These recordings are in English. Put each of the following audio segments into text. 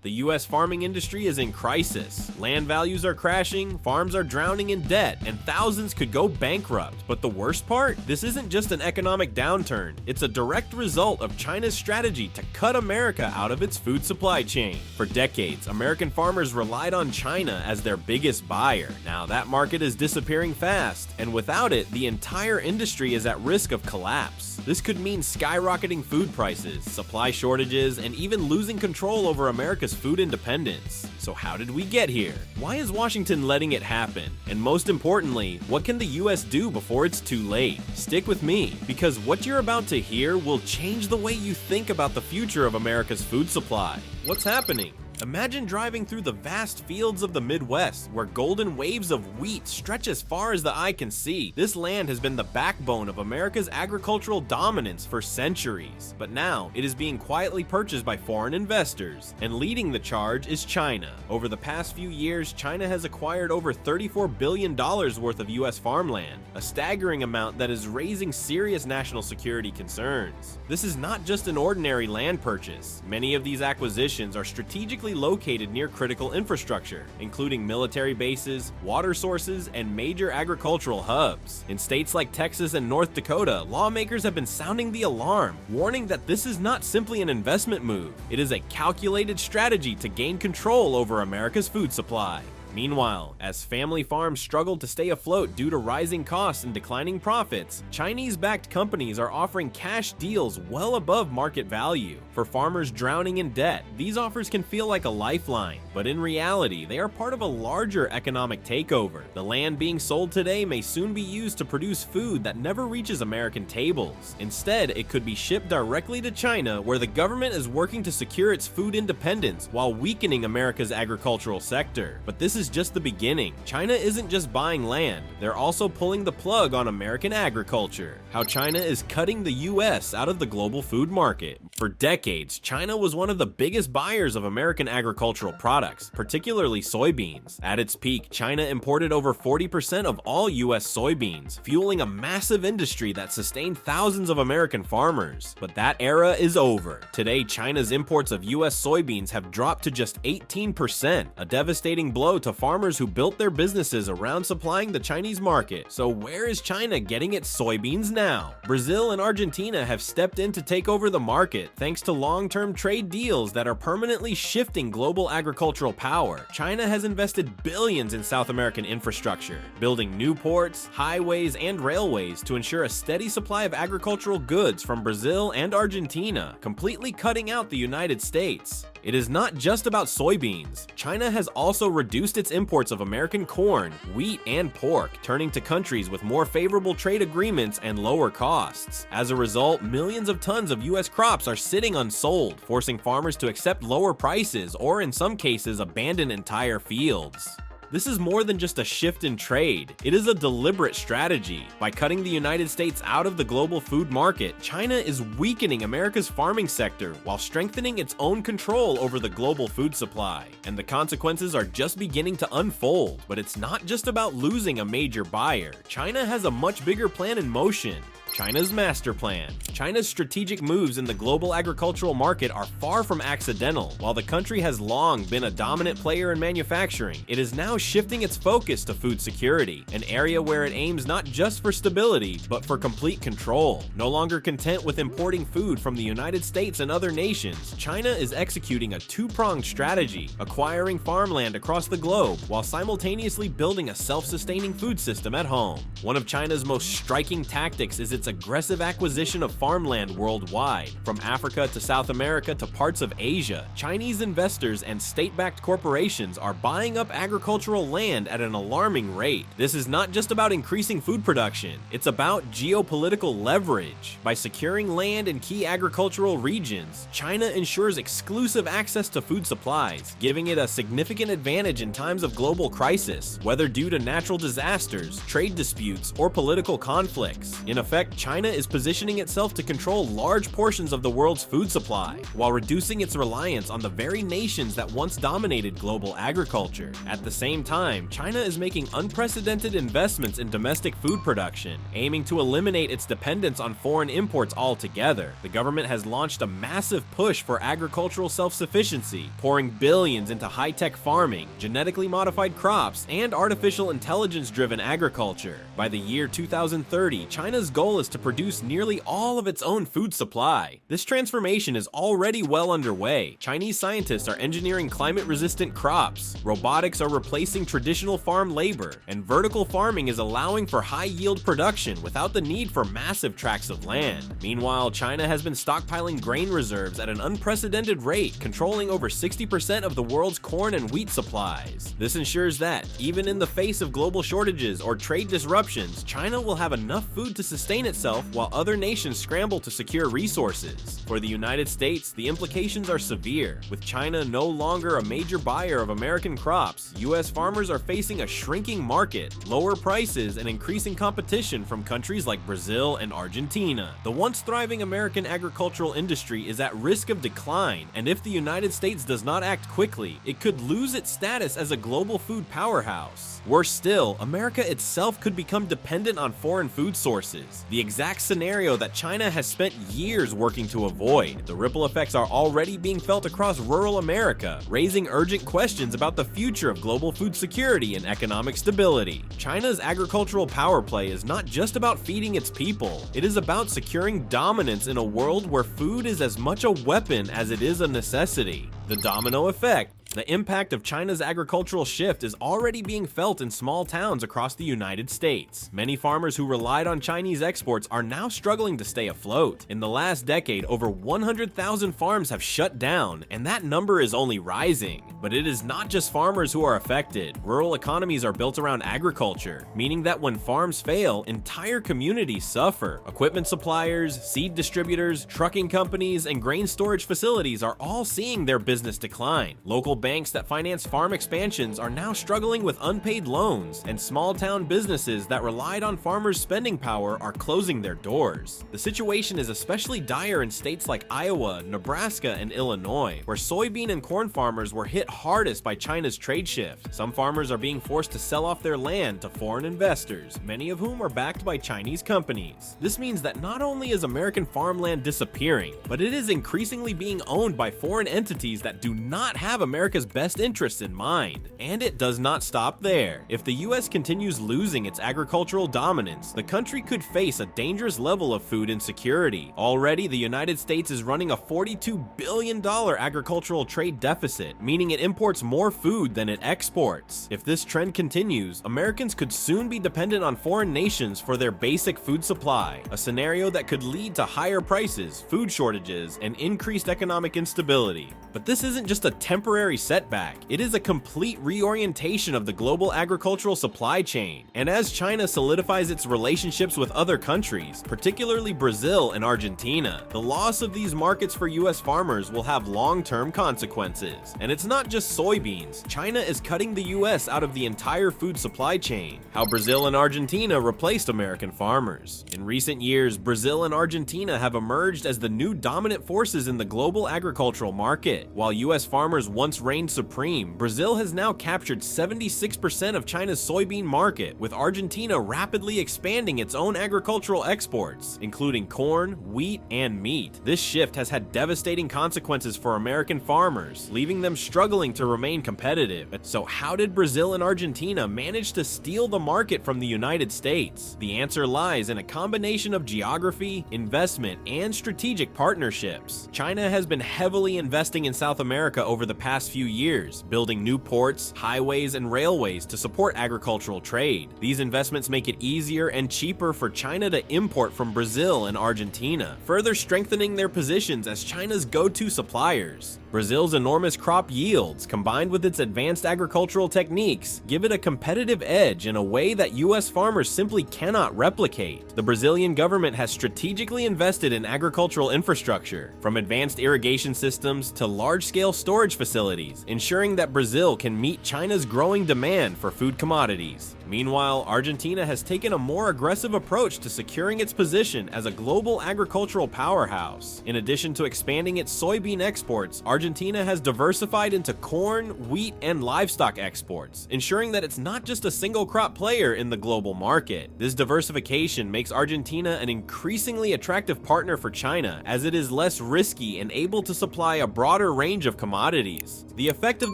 The US farming industry is in crisis. Land values are crashing, farms are drowning in debt, and thousands could go bankrupt. But the worst part? This isn't just an economic downturn. It's a direct result of China's strategy to cut America out of its food supply chain. For decades, American farmers relied on China as their biggest buyer. Now that market is disappearing fast, and without it, the entire industry is at risk of collapse. This could mean skyrocketing food prices, supply shortages, and even losing control over America's food independence. So how did we get here? Why is Washington letting it happen? And most importantly, what can the US do before it's too late? Stick with me, because what you're about to hear will change the way you think about the future of America's food supply. What's happening? Imagine driving through the vast fields of the Midwest, where golden waves of wheat stretch as far as the eye can see. This land has been the backbone of America's agricultural dominance for centuries, but now it is being quietly purchased by foreign investors, and leading the charge is China. Over the past few years, China has acquired over $34 billion worth of US farmland, a staggering amount that is raising serious national security concerns. This is not just an ordinary land purchase. Many of these acquisitions are strategically located near critical infrastructure, including military bases, water sources, and major agricultural hubs. In states like Texas and North Dakota, lawmakers have been sounding the alarm, warning that this is not simply an investment move. It is a calculated strategy to gain control over America's food supply. Meanwhile, as family farms struggle to stay afloat due to rising costs and declining profits, Chinese-backed companies are offering cash deals well above market value. For farmers drowning in debt, these offers can feel like a lifeline, but in reality, they are part of a larger economic takeover. The land being sold today may soon be used to produce food that never reaches American tables. Instead, it could be shipped directly to China, where the government is working to secure its food independence while weakening America's agricultural sector. But this is just the beginning. China isn't just buying land, they're also pulling the plug on American agriculture. How China is cutting the US out of the global food market. For decades, China was one of the biggest buyers of American agricultural products, particularly soybeans. At its peak, China imported over 40% of all US soybeans, fueling a massive industry that sustained thousands of American farmers. But that era is over. Today, China's imports of US soybeans have dropped to just 18%, a devastating blow to farmers who built their businesses around supplying the Chinese market. So where is China getting its soybeans now? Brazil and Argentina have stepped in to take over the market, thanks to long-term trade deals that are permanently shifting global agricultural power. China has invested billions in South American infrastructure, building new ports, highways, and railways to ensure a steady supply of agricultural goods from Brazil and Argentina, completely cutting out the United States. It is not just about soybeans. China has also reduced its imports of American corn, wheat, and pork, turning to countries with more favorable trade agreements and lower costs. As a result, millions of tons of US crops are sitting unsold, forcing farmers to accept lower prices or, in some cases, abandon entire fields. This is more than just a shift in trade. It is a deliberate strategy. By cutting the United States out of the global food market, China is weakening America's farming sector while strengthening its own control over the global food supply. And the consequences are just beginning to unfold. But it's not just about losing a major buyer. China has a much bigger plan in motion. China's master plan. China's strategic moves in the global agricultural market are far from accidental. While the country has long been a dominant player in manufacturing, it is now shifting its focus to food security, an area where it aims not just for stability, but for complete control. No longer content with importing food from the United States and other nations, China is executing a two-pronged strategy, acquiring farmland across the globe while simultaneously building a self-sustaining food system at home. One of China's most striking tactics is its aggressive acquisition of farmland worldwide. From Africa to South America to parts of Asia, Chinese investors and state-backed corporations are buying up agricultural land at an alarming rate. This is not just about increasing food production, it's about geopolitical leverage. By securing land in key agricultural regions, China ensures exclusive access to food supplies, giving it a significant advantage in times of global crisis, whether due to natural disasters, trade disputes, or political conflicts. In effect, China is positioning itself to control large portions of the world's food supply, while reducing its reliance on the very nations that once dominated global agriculture. At the same time, China is making unprecedented investments in domestic food production, aiming to eliminate its dependence on foreign imports altogether. The government has launched a massive push for agricultural self-sufficiency, pouring billions into high-tech farming, genetically modified crops, and artificial intelligence-driven agriculture. By the year 2030, China's goal is to produce nearly all of its own food supply. This transformation is already well underway. Chinese scientists are engineering climate-resistant crops, robotics are replacing traditional farm labor, and vertical farming is allowing for high-yield production without the need for massive tracts of land. Meanwhile, China has been stockpiling grain reserves at an unprecedented rate, controlling over 60% of the world's corn and wheat supplies. This ensures that, even in the face of global shortages or trade disruptions, China will have enough food to sustain itself while other nations scramble to secure resources. For the United States, the implications are severe. With China no longer a major buyer of American crops, U.S. farmers are facing a shrinking market, lower prices, and increasing competition from countries like Brazil and Argentina. The once thriving American agricultural industry is at risk of decline, and if the United States does not act quickly, it could lose its status as a global food powerhouse. Worse still, America itself could become dependent on foreign food sources, the exact scenario that China has spent years working to avoid. The ripple effects are already being felt across rural America, raising urgent questions about the future of global food security and economic stability. China's agricultural power play is not just about feeding its people, it is about securing dominance in a world where food is as much a weapon as it is a necessity. The domino effect. The impact of China's agricultural shift is already being felt in small towns across the United States. Many farmers who relied on Chinese exports are now struggling to stay afloat. In the last decade, over 100,000 farms have shut down, and that number is only rising. But it is not just farmers who are affected. Rural economies are built around agriculture, meaning that when farms fail, entire communities suffer. Equipment suppliers, seed distributors, trucking companies, and grain storage facilities are all seeing their business decline. Local banks that finance farm expansions are now struggling with unpaid loans, and small-town businesses that relied on farmers' spending power are closing their doors. The situation is especially dire in states like Iowa, Nebraska, and Illinois, where soybean and corn farmers were hit hardest by China's trade shift. Some farmers are being forced to sell off their land to foreign investors, many of whom are backed by Chinese companies. This means that not only is American farmland disappearing, but it is increasingly being owned by foreign entities that do not have America's best interests in mind. And it does not stop there. If the US continues losing its agricultural dominance, the country could face a dangerous level of food insecurity. Already, the United States is running a $42 billion agricultural trade deficit, meaning it imports more food than it exports. If this trend continues, Americans could soon be dependent on foreign nations for their basic food supply, a scenario that could lead to higher prices, food shortages, and increased economic instability. But this isn't just a temporary setback, it is a complete reorientation of the global agricultural supply chain. And as China solidifies its relationships with other countries, particularly Brazil and Argentina, the loss of these markets for US farmers will have long-term consequences. And it's not just soybeans, China is cutting the US out of the entire food supply chain. How Brazil and Argentina replaced American farmers. In recent years, Brazil and Argentina have emerged as the new dominant forces in the global agricultural market. While US farmers once reigned supreme, Brazil has now captured 76% of China's soybean market, with Argentina rapidly expanding its own agricultural exports, including corn, wheat, and meat. This shift has had devastating consequences for American farmers, leaving them struggling to remain competitive. So how did Brazil and Argentina manage to steal the market from the United States? The answer lies in a combination of geography, investment, and strategic partnerships. China has been heavily investing in South America over the past few years, building new ports, highways, and railways to support agricultural trade. These investments make it easier and cheaper for China to import from Brazil and Argentina, further strengthening their positions as China's go-to suppliers. Brazil's enormous crop yields, combined with its advanced agricultural techniques, give it a competitive edge in a way that US farmers simply cannot replicate. The Brazilian government has strategically invested in agricultural infrastructure, from advanced irrigation systems to large-scale storage facilities, ensuring that Brazil can meet China's growing demand for food commodities. Meanwhile, Argentina has taken a more aggressive approach to securing its position as a global agricultural powerhouse. In addition to expanding its soybean exports, Argentina has diversified into corn, wheat, and livestock exports, ensuring that it's not just a single crop player in the global market. This diversification makes Argentina an increasingly attractive partner for China, as it is less risky and able to supply a broader range of commodities. The effect of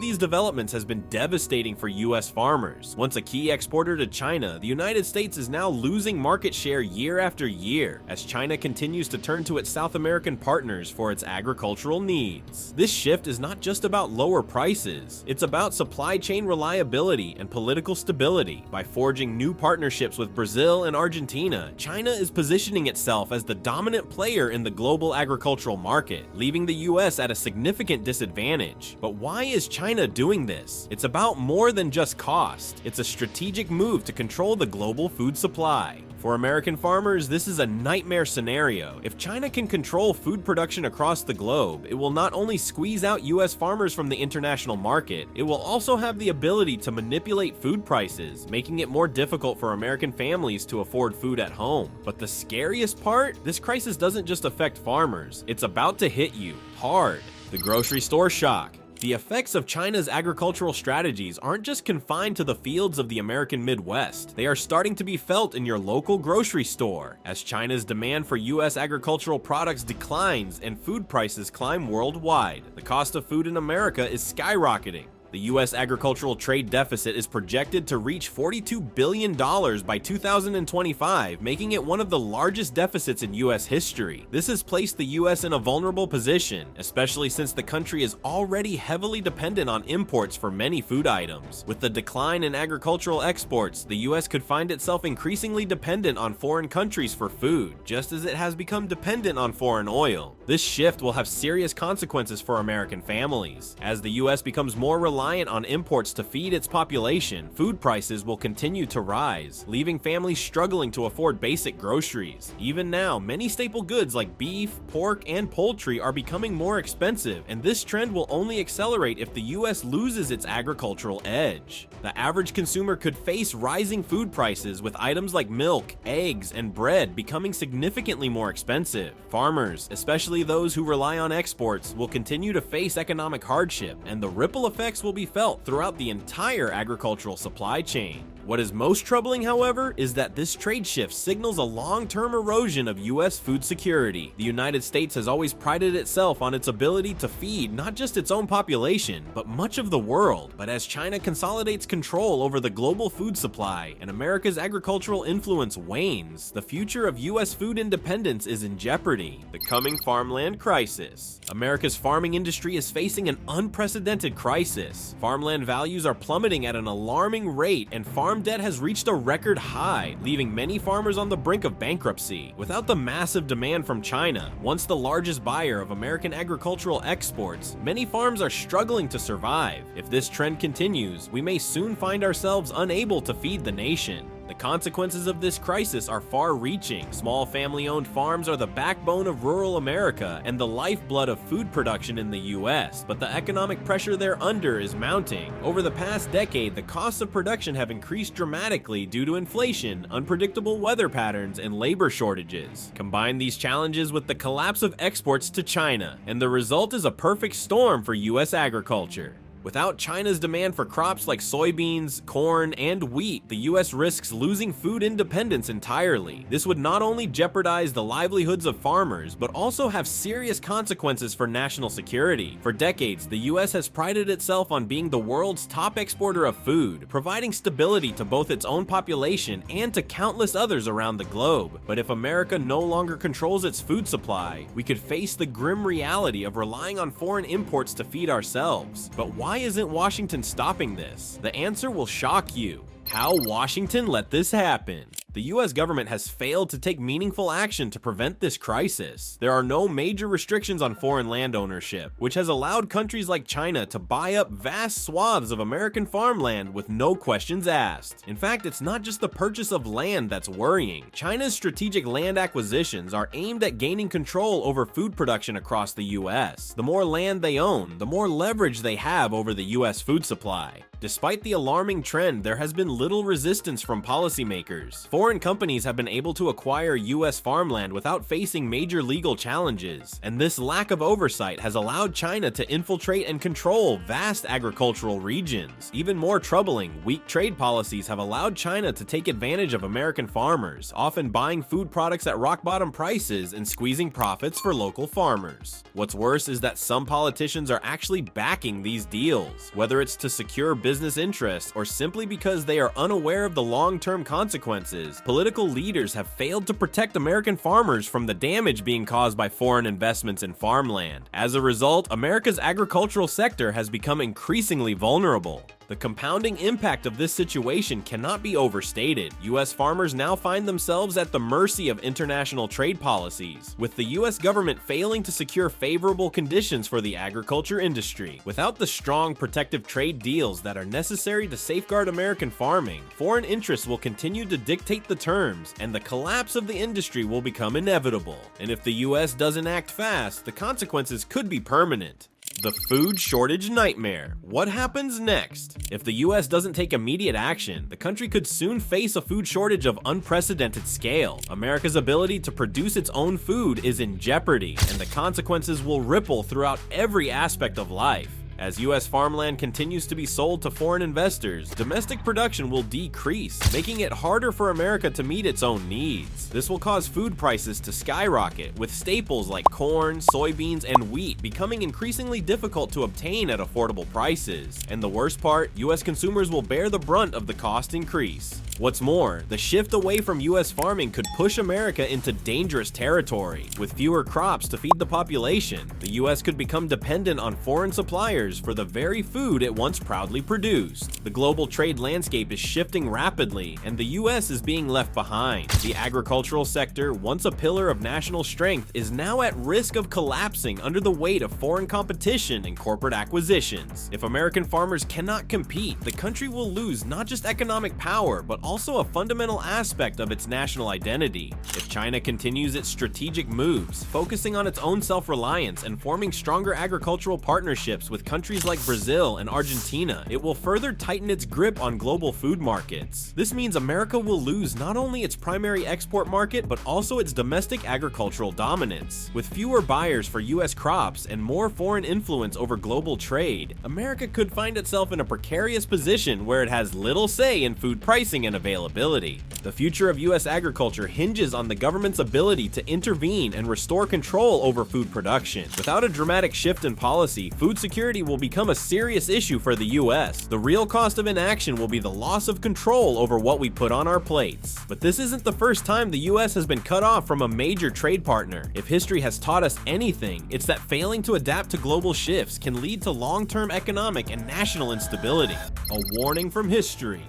these developments has been devastating for US farmers. Once a key exporter to China, the United States is now losing market share year after year, as China continues to turn to its South American partners for its agricultural needs. This shift is not just about lower prices, it's about supply chain reliability and political stability. By forging new partnerships with Brazil and Argentina, China is positioning itself as the dominant player in the global agricultural market, leaving the US at a significant disadvantage. But why is China doing this? It's about more than just cost. It's a strategic move to control the global food supply. For American farmers, this is a nightmare scenario. If China can control food production across the globe, it will not only squeeze out US farmers from the international market, it will also have the ability to manipulate food prices, making it more difficult for American families to afford food at home. But the scariest part? This crisis doesn't just affect farmers, it's about to hit you hard. The grocery store shock. The effects of China's agricultural strategies aren't just confined to the fields of the American Midwest. They are starting to be felt in your local grocery store, as China's demand for US agricultural products declines and food prices climb worldwide. The cost of food in America is skyrocketing. The U.S. agricultural trade deficit is projected to reach $42 billion by 2025, making it one of the largest deficits in U.S. history. This has placed the U.S. in a vulnerable position, especially since the country is already heavily dependent on imports for many food items. With the decline in agricultural exports, the U.S. could find itself increasingly dependent on foreign countries for food, just as it has become dependent on foreign oil. This shift will have serious consequences for American families. As the U.S. becomes more reliant on imports to feed its population, food prices will continue to rise, leaving families struggling to afford basic groceries. Even now, many staple goods like beef, pork, and poultry are becoming more expensive, and this trend will only accelerate if the U.S. loses its agricultural edge. The average consumer could face rising food prices, with items like milk, eggs, and bread becoming significantly more expensive. Farmers, especially those who rely on exports, will continue to face economic hardship, and the ripple effects will be felt throughout the entire agricultural supply chain. What is most troubling, however, is that this trade shift signals a long-term erosion of U.S. food security. The United States has always prided itself on its ability to feed not just its own population, but much of the world. But as China consolidates control over the global food supply and America's agricultural influence wanes, the future of U.S. food independence is in jeopardy. The coming farmland crisis. America's farming industry is facing an unprecedented crisis. Farmland values are plummeting at an alarming rate, and farm debt has reached a record high, leaving many farmers on the brink of bankruptcy. Without the massive demand from China, once the largest buyer of American agricultural exports, many farms are struggling to survive. If this trend continues, we may soon find ourselves unable to feed the nation. The consequences of this crisis are far-reaching. Small family-owned farms are the backbone of rural America and the lifeblood of food production in the US, but the economic pressure they're under is mounting. Over the past decade, the costs of production have increased dramatically due to inflation, unpredictable weather patterns, and labor shortages. Combine these challenges with the collapse of exports to China, and the result is a perfect storm for US agriculture. Without China's demand for crops like soybeans, corn, and wheat, the US risks losing food independence entirely. This would not only jeopardize the livelihoods of farmers, but also have serious consequences for national security. For decades, the US has prided itself on being the world's top exporter of food, providing stability to both its own population and to countless others around the globe. But if America no longer controls its food supply, we could face the grim reality of relying on foreign imports to feed ourselves. But why isn't Washington stopping this? The answer will shock you. How Washington let this happen. The US government has failed to take meaningful action to prevent this crisis. There are no major restrictions on foreign land ownership, which has allowed countries like China to buy up vast swaths of American farmland with no questions asked. In fact, it's not just the purchase of land that's worrying. China's strategic land acquisitions are aimed at gaining control over food production across the US. The more land they own, the more leverage they have over the US food supply. Despite the alarming trend, there has been little resistance from policymakers. Foreign companies have been able to acquire US farmland without facing major legal challenges, and this lack of oversight has allowed China to infiltrate and control vast agricultural regions. Even more troubling, weak trade policies have allowed China to take advantage of American farmers, often buying food products at rock-bottom prices and squeezing profits for local farmers. What's worse is that some politicians are actually backing these deals, whether it's to secure business interests or simply because they are unaware of the long-term consequences. Political leaders have failed to protect American farmers from the damage being caused by foreign investments in farmland. As a result, America's agricultural sector has become increasingly vulnerable. The compounding impact of this situation cannot be overstated. US farmers now find themselves at the mercy of international trade policies, with the US government failing to secure favorable conditions for the agriculture industry. Without the strong protective trade deals that are necessary to safeguard American farming, foreign interests will continue to dictate the terms, and the collapse of the industry will become inevitable. And if the US doesn't act fast, the consequences could be permanent. The food shortage nightmare. What happens next? If the US doesn't take immediate action, the country could soon face a food shortage of unprecedented scale. America's ability to produce its own food is in jeopardy, and the consequences will ripple throughout every aspect of life. As US farmland continues to be sold to foreign investors, domestic production will decrease, making it harder for America to meet its own needs. This will cause food prices to skyrocket, with staples like corn, soybeans, and wheat becoming increasingly difficult to obtain at affordable prices. And the worst part, US consumers will bear the brunt of the cost increase. What's more, the shift away from US farming could push America into dangerous territory. With fewer crops to feed the population, the US could become dependent on foreign suppliers for the very food it once proudly produced. The global trade landscape is shifting rapidly, and the US is being left behind. The agricultural sector, once a pillar of national strength, is now at risk of collapsing under the weight of foreign competition and corporate acquisitions. If American farmers cannot compete, the country will lose not just economic power, but also a fundamental aspect of its national identity. If China continues its strategic moves, focusing on its own self-reliance and forming stronger agricultural partnerships with countries like Brazil and Argentina, it will further tighten its grip on global food markets. This means America will lose not only its primary export market, but also its domestic agricultural dominance. With fewer buyers for US crops and more foreign influence over global trade, America could find itself in a precarious position where it has little say in food pricing and availability. The future of US agriculture hinges on the government's ability to intervene and restore control over food production. Without a dramatic shift in policy, food security will become a serious issue for the US. The real cost of inaction will be the loss of control over what we put on our plates. But this isn't the first time the US has been cut off from a major trade partner. If history has taught us anything, it's that failing to adapt to global shifts can lead to long-term economic and national instability. A warning from history.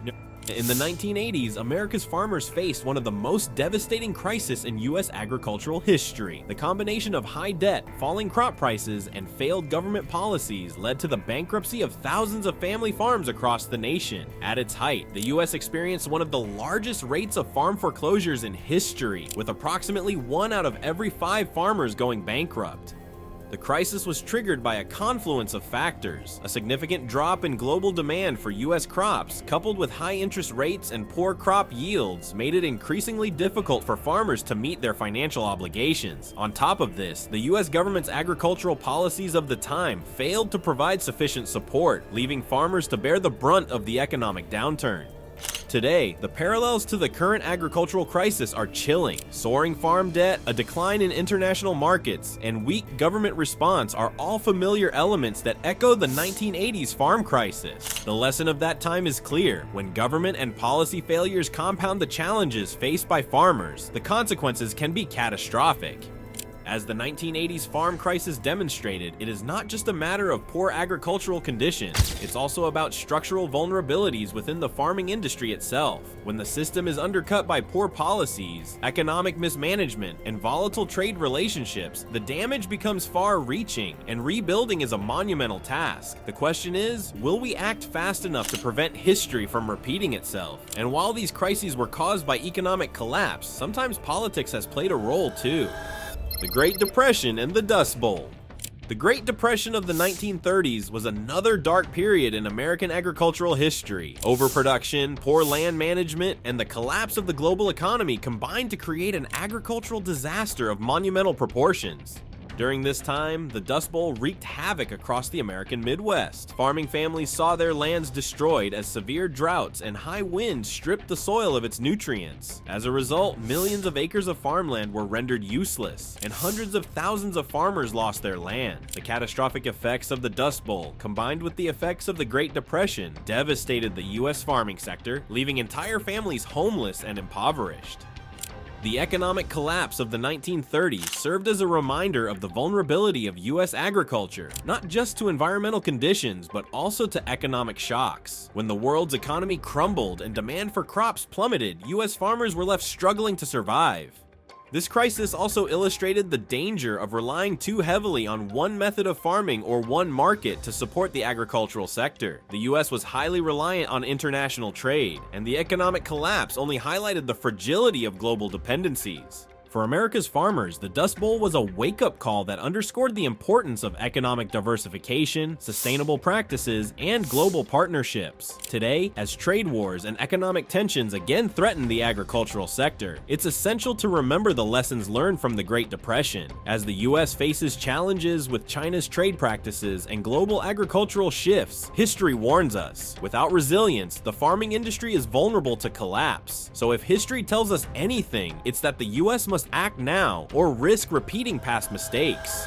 In the 1980s, America's farmers faced one of the most devastating crises in US agricultural history. The combination of high debt, falling crop prices, and failed government policies led to the bankruptcy of thousands of family farms across the nation. At its height, the US experienced one of the largest rates of farm foreclosures in history, with approximately 1 out of every 5 farmers going bankrupt. The crisis was triggered by a confluence of factors. A significant drop in global demand for US crops, coupled with high interest rates and poor crop yields, made it increasingly difficult for farmers to meet their financial obligations. On top of this, the US government's agricultural policies of the time failed to provide sufficient support, leaving farmers to bear the brunt of the economic downturn. Today, the parallels to the current agricultural crisis are chilling. Soaring farm debt, a decline in international markets, and weak government response are all familiar elements that echo the 1980s farm crisis. The lesson of that time is clear. When government and policy failures compound the challenges faced by farmers, the consequences can be catastrophic. As the 1980s farm crisis demonstrated, it is not just a matter of poor agricultural conditions, it's also about structural vulnerabilities within the farming industry itself. When the system is undercut by poor policies, economic mismanagement, and volatile trade relationships, the damage becomes far-reaching, and rebuilding is a monumental task. The question is, will we act fast enough to prevent history from repeating itself? And while these crises were caused by economic collapse, sometimes politics has played a role too. The Great Depression and the Dust Bowl. The Great Depression of the 1930s was another dark period in American agricultural history. Overproduction, poor land management, and the collapse of the global economy combined to create an agricultural disaster of monumental proportions. During this time, the Dust Bowl wreaked havoc across the American Midwest. Farming families saw their lands destroyed as severe droughts and high winds stripped the soil of its nutrients. As a result, millions of acres of farmland were rendered useless, and hundreds of thousands of farmers lost their land. The catastrophic effects of the Dust Bowl, combined with the effects of the Great Depression, devastated the U.S. farming sector, leaving entire families homeless and impoverished. The economic collapse of the 1930s served as a reminder of the vulnerability of U.S. agriculture, not just to environmental conditions, but also to economic shocks. When the world's economy crumbled and demand for crops plummeted, U.S. farmers were left struggling to survive. This crisis also illustrated the danger of relying too heavily on one method of farming or one market to support the agricultural sector. The US was highly reliant on international trade, and the economic collapse only highlighted the fragility of global dependencies. For America's farmers, the Dust Bowl was a wake-up call that underscored the importance of economic diversification, sustainable practices, and global partnerships. Today, as trade wars and economic tensions again threaten the agricultural sector, it's essential to remember the lessons learned from the Great Depression. As the U.S. faces challenges with China's trade practices and global agricultural shifts, history warns us. Without resilience, the farming industry is vulnerable to collapse. So if history tells us anything, it's that the U.S. must act now or risk repeating past mistakes.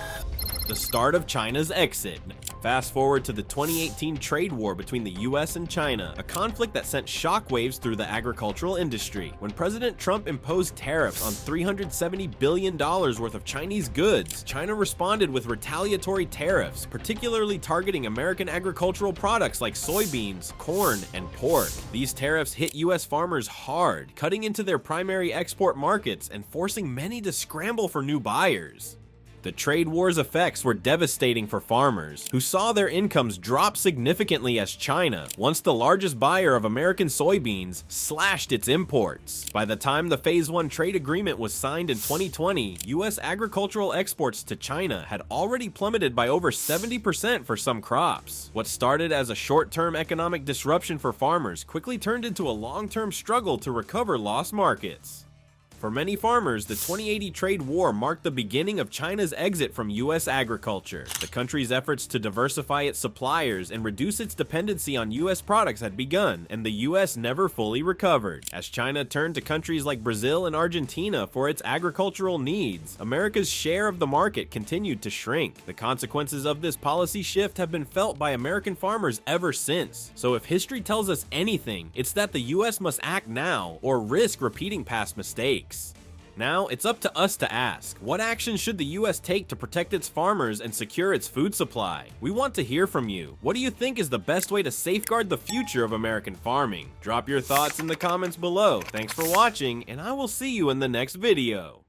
The start of China's exit. Fast forward to the 2018 trade war between the US and China, a conflict that sent shockwaves through the agricultural industry. When President Trump imposed tariffs on $370 billion worth of Chinese goods, China responded with retaliatory tariffs, particularly targeting American agricultural products like soybeans, corn, and pork. These tariffs hit US farmers hard, cutting into their primary export markets and forcing many to scramble for new buyers. The trade war's effects were devastating for farmers, who saw their incomes drop significantly as China, once the largest buyer of American soybeans, slashed its imports. By the time the Phase 1 trade agreement was signed in 2020, U.S. agricultural exports to China had already plummeted by over 70% for some crops. What started as a short-term economic disruption for farmers quickly turned into a long-term struggle to recover lost markets. For many farmers, the 2080 trade war marked the beginning of China's exit from U.S. agriculture. The country's efforts to diversify its suppliers and reduce its dependency on U.S. products had begun, and the U.S. never fully recovered. As China turned to countries like Brazil and Argentina for its agricultural needs, America's share of the market continued to shrink. The consequences of this policy shift have been felt by American farmers ever since. So if history tells us anything, it's that the U.S. must act now or risk repeating past mistakes. Now, it's up to us to ask, what action should the US take to protect its farmers and secure its food supply? We want to hear from you. What do you think is the best way to safeguard the future of American farming? Drop your thoughts in the comments below. Thanks for watching, and I will see you in the next video.